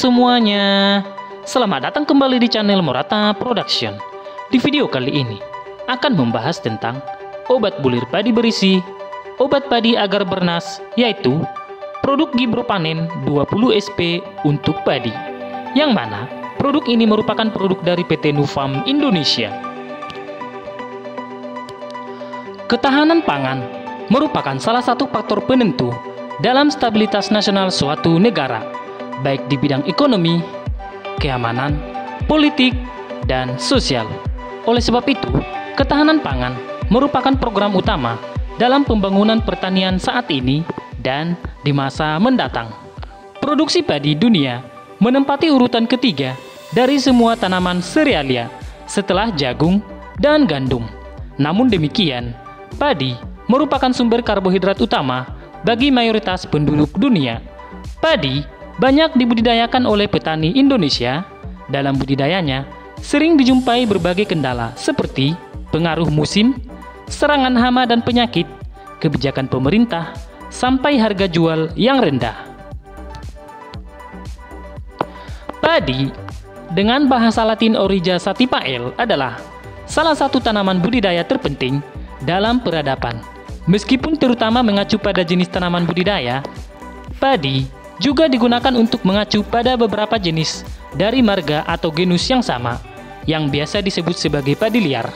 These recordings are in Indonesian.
semuanya, selamat datang kembali di channel Morata Production. Di video kali ini akan membahas tentang obat bulir padi berisi obat padi agar bernas, yaitu produk Gibro Panen 20 SP untuk padi, yang mana produk ini merupakan produk dari PT Nufarm Indonesia. Ketahanan pangan merupakan salah satu faktor penentu dalam stabilitas nasional suatu negara, baik di bidang ekonomi, keamanan, politik, dan sosial. Oleh sebab itu, ketahanan pangan merupakan program utama dalam pembangunan pertanian saat ini dan di masa mendatang. Produksi padi dunia menempati urutan ketiga dari semua tanaman serealia setelah jagung dan gandum. Namun demikian, padi merupakan sumber karbohidrat utama bagi mayoritas penduduk dunia. Padi banyak dibudidayakan oleh petani Indonesia. Dalam budidayanya, sering dijumpai berbagai kendala seperti pengaruh musim, serangan hama dan penyakit, kebijakan pemerintah, sampai harga jual yang rendah. Padi dengan bahasa Latin Origa Satipael adalah salah satu tanaman budidaya terpenting dalam peradaban. Meskipun terutama mengacu pada jenis tanaman budidaya, padi juga digunakan untuk mengacu pada beberapa jenis dari marga atau genus yang sama, yang biasa disebut sebagai padi liar.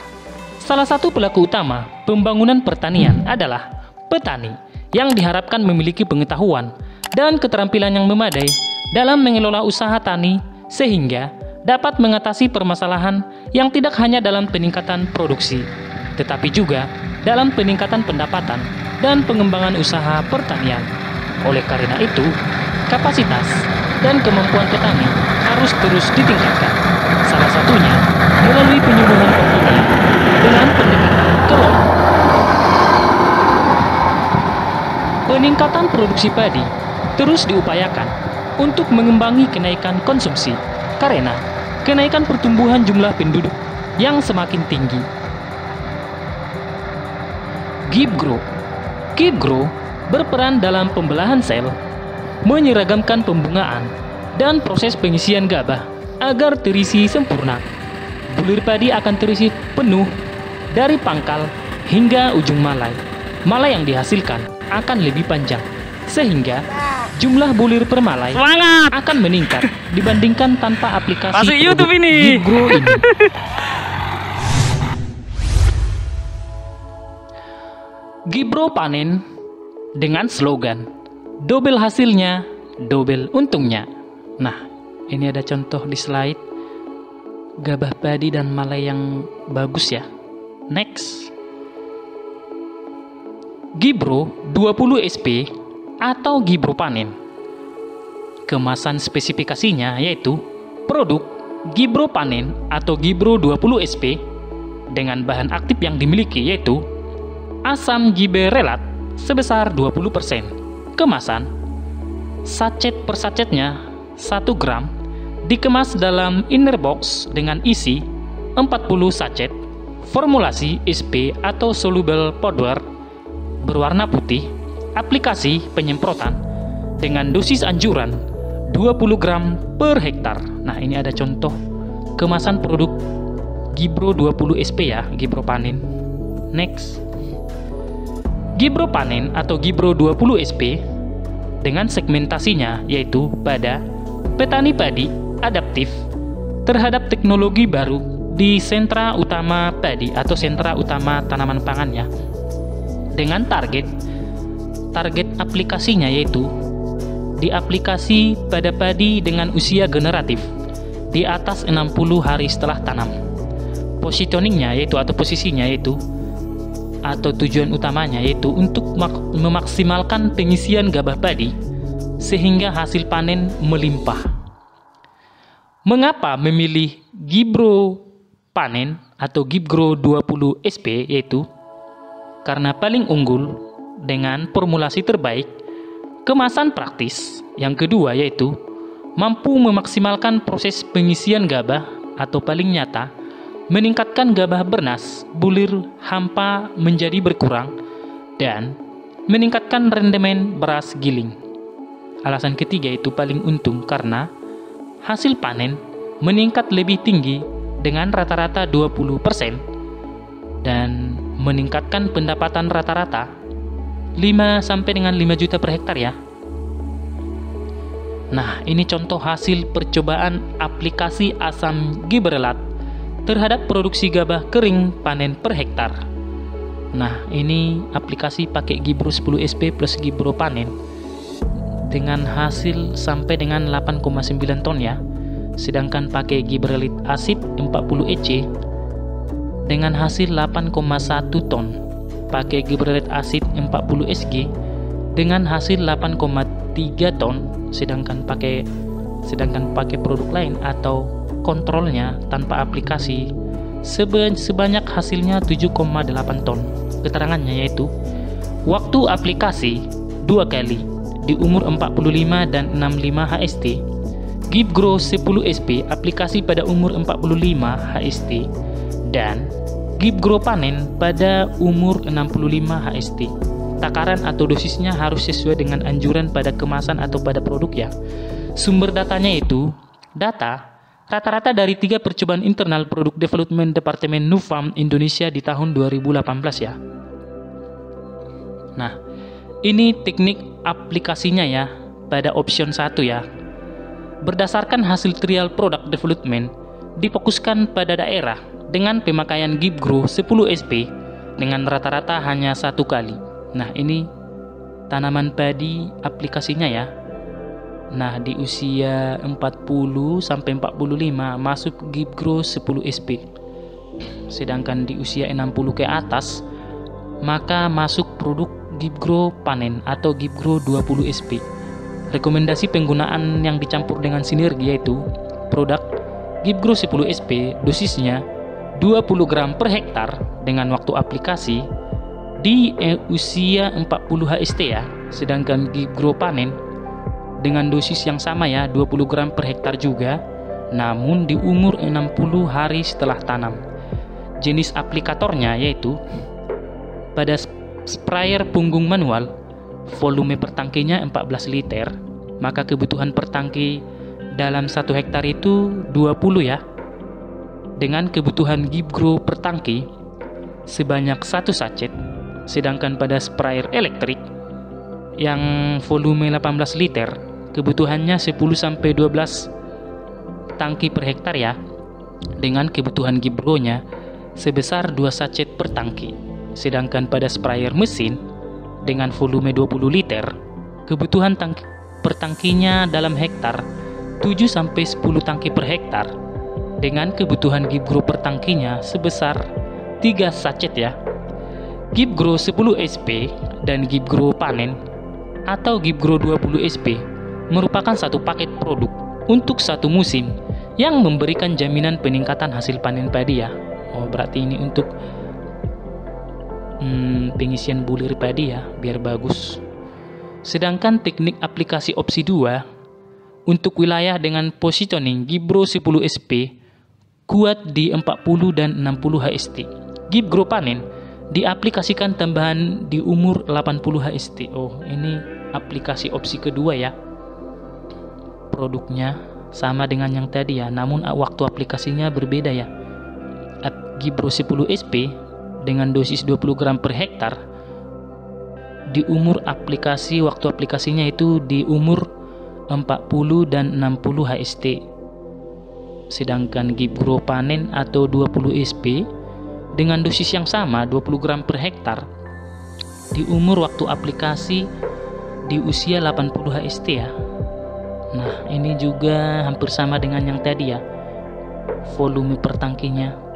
Salah satu pelaku utama pembangunan pertanian adalah petani, yang diharapkan memiliki pengetahuan dan keterampilan yang memadai dalam mengelola usaha tani, sehingga dapat mengatasi permasalahan yang tidak hanya dalam peningkatan produksi, tetapi juga dalam peningkatan pendapatan dan pengembangan usaha pertanian. Oleh karena itu, kapasitas dan kemampuan petani harus terus ditingkatkan. Salah satunya melalui penyuluhan pertanian dengan pendekatan kelompok. Peningkatan produksi padi terus diupayakan untuk mengembangi kenaikan konsumsi karena kenaikan pertumbuhan jumlah penduduk yang semakin tinggi. Gibro berperan dalam pembelahan sel, menyeragamkan pembungaan, dan proses pengisian gabah agar terisi sempurna. Bulir padi akan terisi penuh dari pangkal hingga ujung malai. Malai yang dihasilkan akan lebih panjang, sehingga jumlah bulir per malai akan meningkat dibandingkan tanpa aplikasi produk Gibro ini. Gibro Panen dengan slogan "Dobel hasilnya, dobel untungnya". Nah, ini ada contoh di slide gabah padi dan malai yang bagus ya. Next. Gibro 20 SP atau Gibro Panen. Kemasan spesifikasinya yaitu produk Gibro Panen atau Gibro 20 SP dengan bahan aktif yang dimiliki yaitu asam giberelat sebesar 20%. Kemasan sachet per sachetnya 1 gram, dikemas dalam inner box dengan isi 40 sachet, formulasi SP atau soluble powder berwarna putih, aplikasi penyemprotan dengan dosis anjuran 20 gram per hektar. Nah, ini ada contoh kemasan produk Gibro 20 SP ya, Gibro Panen. Next. Gibro Panen atau Gibro 20 SP dengan segmentasinya yaitu pada petani padi adaptif terhadap teknologi baru di sentra utama padi atau sentra utama tanaman pangannya, dengan target aplikasinya yaitu di aplikasi pada padi dengan usia generatif di atas 60 hari setelah tanam. Positioningnya yaitu atau posisinya yaitu atau tujuan utamanya yaitu untuk memaksimalkan pengisian gabah padi sehingga hasil panen melimpah. Mengapa memilih Gibro Panen atau Gibro 20 SP yaitu karena paling unggul dengan formulasi terbaik, kemasan praktis. Yang kedua yaitu mampu memaksimalkan proses pengisian gabah atau paling nyata meningkatkan gabah bernas, bulir, hampa menjadi berkurang, dan meningkatkan rendemen beras giling. Alasan ketiga itu paling untung karena hasil panen meningkat lebih tinggi dengan rata-rata 20% dan meningkatkan pendapatan rata-rata 5 sampai dengan 5 juta per hektar ya. Nah, ini contoh hasil percobaan aplikasi asam gibrelat terhadap produksi gabah kering panen per hektar. Nah, ini aplikasi pakai Gibro 10 SP plus Gibro panen dengan hasil sampai dengan 8,9 ton ya. Sedangkan pakai gibrelit asid 40 EC dengan hasil 8,1 ton. Pakai gibrelit asid 40 SG dengan hasil 8,3 ton. Sedangkan pakai produk lain atau kontrolnya tanpa aplikasi sebanyak hasilnya 7,8 ton. Keterangannya yaitu waktu aplikasi 2 kali di umur 45 dan 65 HST, Gibro 10 SP aplikasi pada umur 45 HST, dan Gibro panen pada umur 65 HST. Takaran atau dosisnya harus sesuai dengan anjuran pada kemasan atau pada produk ya. Sumber datanya itu data rata-rata dari 3 percobaan internal produk development Departemen Nufarm Indonesia di tahun 2018 ya. Nah, ini teknik aplikasinya ya pada option 1 ya. Berdasarkan hasil trial product development difokuskan pada daerah dengan pemakaian Gibro 10 SP dengan rata-rata hanya 1 kali. Nah, ini tanaman padi aplikasinya ya. Nah, di usia 40 sampai 45 masuk Gibro 10 SP. Sedangkan di usia 60 ke atas maka masuk produk Gibro panen atau Gibro 20 SP. Rekomendasi penggunaan yang dicampur dengan sinergi yaitu produk Gibro 10 SP dosisnya 20 gram per hektar dengan waktu aplikasi di usia 40 HST ya. Sedangkan Gibro panen dengan dosis yang sama ya, 20 gram per hektar juga, namun di umur 60 hari setelah tanam. Jenis aplikatornya yaitu pada sprayer punggung manual, volume per tangkinya 14 liter, maka kebutuhan per tangki dalam 1 hektar itu 20 ya. Dengan kebutuhan Gibro per tangki sebanyak 1 sachet. Sedangkan pada sprayer elektrik yang volume 18 liter, kebutuhannya 10-12 tangki per hektar ya, dengan kebutuhan Gibronya sebesar 2 sachet per tangki. Sedangkan pada sprayer mesin dengan volume 20 liter, kebutuhan per tangkinya dalam hektar 7-10 tangki per hektar, dengan kebutuhan Gibro per tangkinya sebesar 3 sachet ya. Gibro 10 SP dan Gibro panen atau Gibro 20 SP merupakan satu paket produk untuk satu musim yang memberikan jaminan peningkatan hasil panen padi ya. Oh, berarti ini untuk pengisian bulir padi ya, biar bagus. Sedangkan teknik aplikasi opsi 2 untuk wilayah dengan positioning Gibro 10 SP kuat di 40 dan 60 HST. Gibro panen diaplikasikan tambahan di umur 80 HST. Oh, ini aplikasi opsi kedua ya. Produknya sama dengan yang tadi ya, namun waktu aplikasinya berbeda ya. Gibro 10 SP dengan dosis 20 gram per hektar di umur aplikasi, waktu aplikasinya itu di umur 40 dan 60 HST. Sedangkan Gibro panen atau 20 SP dengan dosis yang sama 20 gram per hektar di umur waktu aplikasi di usia 80 HST ya. Nah, ini juga hampir sama dengan yang tadi ya. Volume per tangkinya.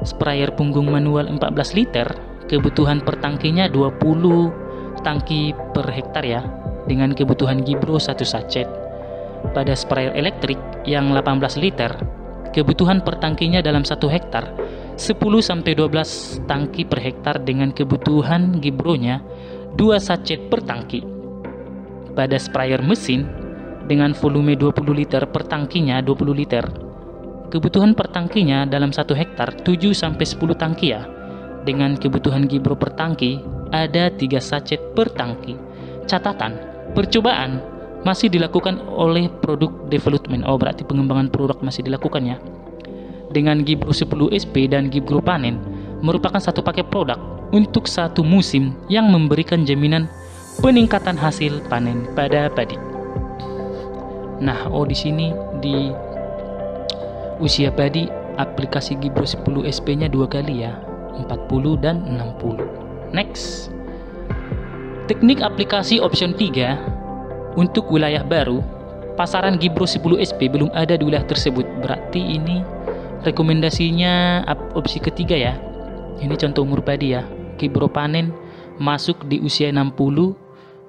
Sprayer punggung manual 14 liter, kebutuhan per tangkinya 20 tangki per hektar ya, dengan kebutuhan Gibro 1 sachet. Pada sprayer elektrik yang 18 liter, kebutuhan per tangkinya dalam 1 hektar 10-12 tangki per hektar dengan kebutuhan Gibronya 2 sachet per tangki. Pada sprayer mesin dengan volume 20 liter per tangkinya 20 liter, kebutuhan per tangkinya dalam 1 hektar 7-10 tangki ya, dengan kebutuhan Gibro per tangki ada 3 sachet per tangki. Catatan, percobaan masih dilakukan oleh produk development. Berarti pengembangan produk masih dilakukan ya. Dengan Gibro 10 SP dan Gibro Panen merupakan satu paket produk untuk satu musim yang memberikan jaminan peningkatan hasil panen pada padi. Nah, di sini di usia padi aplikasi Gibro 10 SP-nya 2 kali ya, 40 dan 60. Next. Teknik aplikasi option 3 untuk wilayah baru. Pasaran Gibro 10 SP belum ada di wilayah tersebut. Berarti ini rekomendasinya opsi ketiga ya. Ini contoh umur padi ya. Gibro Panen masuk di usia 60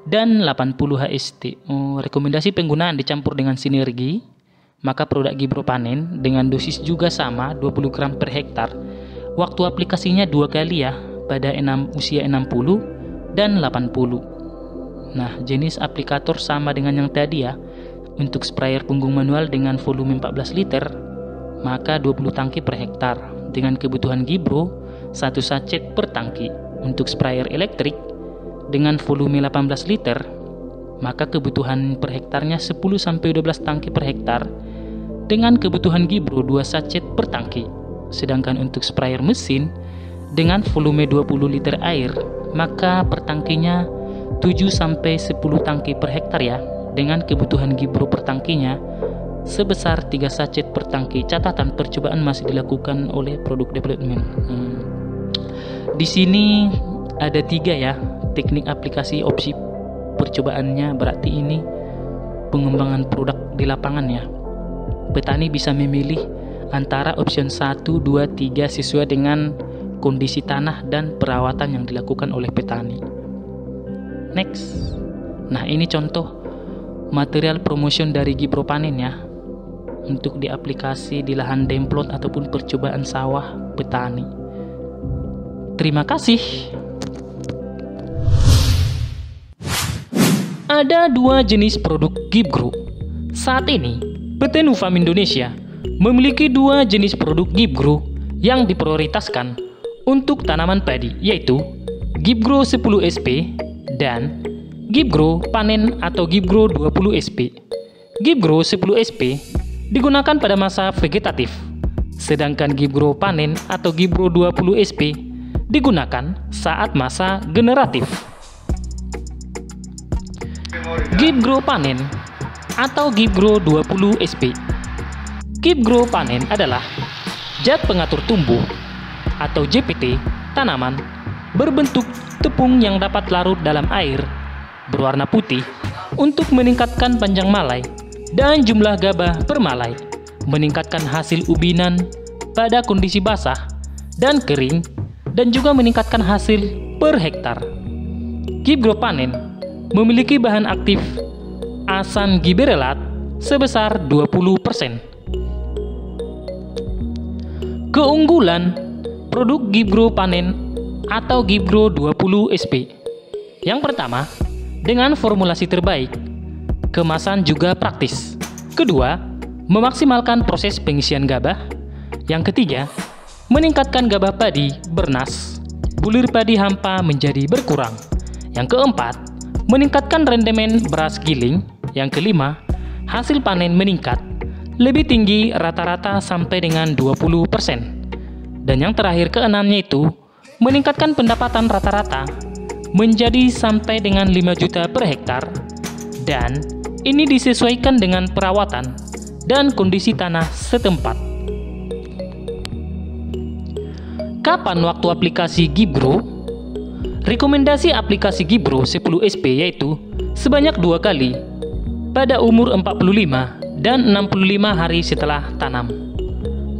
dan 80 HST. Rekomendasi penggunaan dicampur dengan sinergi, maka produk Gibro Panen dengan dosis juga sama 20 gram per hektar. Waktu aplikasinya 2 kali ya, pada usia 60 dan 80. Nah, jenis aplikator sama dengan yang tadi ya. Untuk sprayer punggung manual dengan volume 14 liter, maka 20 tangki per hektar. Dengan kebutuhan Gibro 1 sachet per tangki. Untuk sprayer elektrik dengan volume 18 liter, maka kebutuhan per hektarnya 10-12 tangki per hektar dengan kebutuhan Gibro 2 sachet per tangki. Sedangkan untuk sprayer mesin dengan volume 20 liter air, maka per tangkinya 7-10 tangki per hektar ya, dengan kebutuhan Gibro per tangkinya sebesar 3 sachet per tangki. Catatan percobaan masih dilakukan oleh produk development. Di sini ada 3 ya teknik aplikasi opsi percobaannya, berarti ini pengembangan produk di lapangan ya. Petani bisa memilih antara option 1, 2, 3 sesuai dengan kondisi tanah dan perawatan yang dilakukan oleh petani. Next. Nah, ini contoh material promotion dari Gibro Panen ya, untuk di aplikasi di lahan demplot ataupun percobaan sawah petani. Terima kasih. Ada 2 jenis produk Gibro. Saat ini, PT Nufarm Indonesia memiliki 2 jenis produk Gibro yang diprioritaskan untuk tanaman padi, yaitu Gibro 10 SP dan Gibro Panen atau Gibro 20 SP. Gibro 10 SP digunakan pada masa vegetatif, sedangkan Gibro Panen atau Gibro 20 SP digunakan saat masa generatif. Gibro Panen atau Gibro 20 SP. Gibro Panen adalah zat pengatur tumbuh atau JPT tanaman berbentuk tepung yang dapat larut dalam air berwarna putih untuk meningkatkan panjang malai dan jumlah gabah per malai, meningkatkan hasil ubinan pada kondisi basah dan kering, dan juga meningkatkan hasil per hektar. Gibro Panen memiliki bahan aktif asan giberelat sebesar 20%. Keunggulan produk Gibro Panen atau Gibro 20 SP. Yang pertama, dengan formulasi terbaik, kemasan juga praktis. Kedua, memaksimalkan proses pengisian gabah. Yang ketiga, meningkatkan gabah padi bernas, bulir padi hampa menjadi berkurang. Yang keempat, meningkatkan rendemen beras giling. Yang kelima, hasil panen meningkat lebih tinggi rata-rata sampai dengan 20%. Dan yang terakhir keenamnya itu meningkatkan pendapatan rata-rata menjadi sampai dengan 5 juta per hektar. Dan ini disesuaikan dengan perawatan dan kondisi tanah setempat. Kapan waktu aplikasi Gibro? Rekomendasi aplikasi Gibro 10 SP yaitu sebanyak 2 kali pada umur 45 dan 65 hari setelah tanam.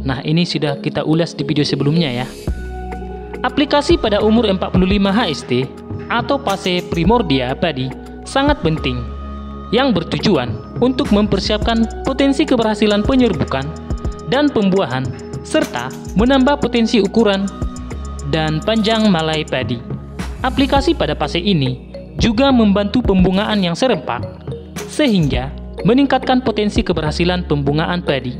Nah, ini sudah kita ulas di video sebelumnya ya. Aplikasi pada umur 45 HST atau fase primordia padi sangat penting, yang bertujuan untuk mempersiapkan potensi keberhasilan penyerbukan dan pembuahan serta menambah potensi ukuran dan panjang malai padi. Aplikasi pada fase ini juga membantu pembungaan yang serempak sehingga meningkatkan potensi keberhasilan pembungaan padi.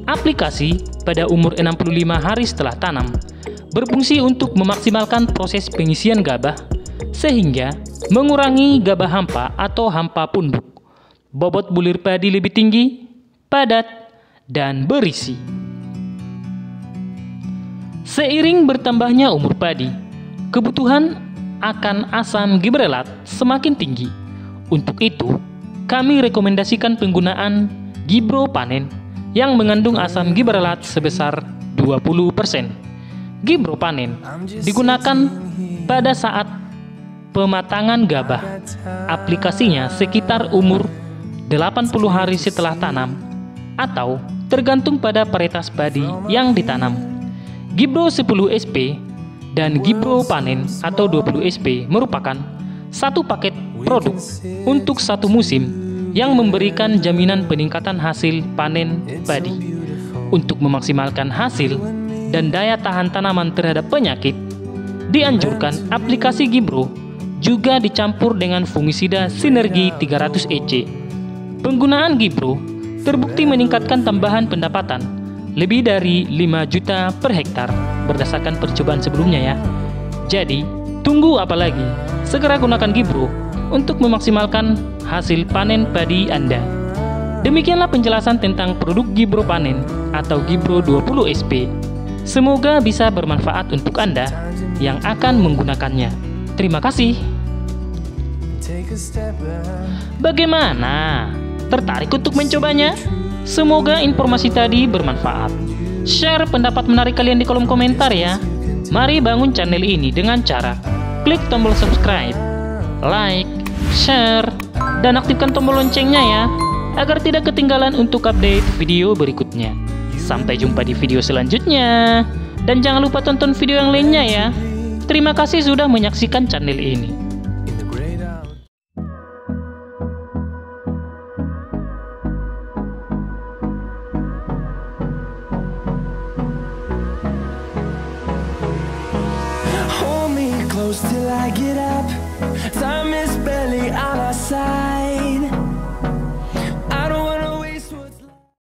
Aplikasi pada umur 65 hari setelah tanam berfungsi untuk memaksimalkan proses pengisian gabah sehingga mengurangi gabah hampa atau hampa punduk. bobot bulir padi lebih tinggi, padat, dan berisi. Seiring bertambahnya umur padi, kebutuhan akan asam gibrelat semakin tinggi. Untuk itu, kami rekomendasikan penggunaan Gibropanen yang mengandung asam gibrelat sebesar 20%. Gibropanen digunakan pada saat pematangan gabah. Aplikasinya sekitar umur 80 hari setelah tanam atau tergantung pada varietas padi yang ditanam. Gibro 10 SP dan Gibropanen atau 20 SP merupakan satu paket produk untuk satu musim yang memberikan jaminan peningkatan hasil panen padi. Untuk memaksimalkan hasil dan daya tahan tanaman terhadap penyakit, dianjurkan aplikasi Gibro juga dicampur dengan fungisida Sinergi 300 EC. Penggunaan Gibro terbukti meningkatkan tambahan pendapatan lebih dari 5 juta per hektar berdasarkan percobaan sebelumnya ya. Jadi, tunggu apa lagi? Segera gunakan Gibro untuk memaksimalkan hasil panen padi Anda. Demikianlah penjelasan tentang produk Gibropanen atau Gibro 20 SP. Semoga bisa bermanfaat untuk Anda yang akan menggunakannya. Terima kasih. Bagaimana? Tertarik untuk mencobanya? Semoga informasi tadi bermanfaat. Share pendapat menarik kalian di kolom komentar ya. Mari bangun channel ini dengan cara klik tombol subscribe, like, share, dan aktifkan tombol loncengnya ya, agar tidak ketinggalan untuk update video berikutnya. Sampai jumpa di video selanjutnya. Dan jangan lupa tonton video yang lainnya ya. Terima kasih sudah menyaksikan channel ini.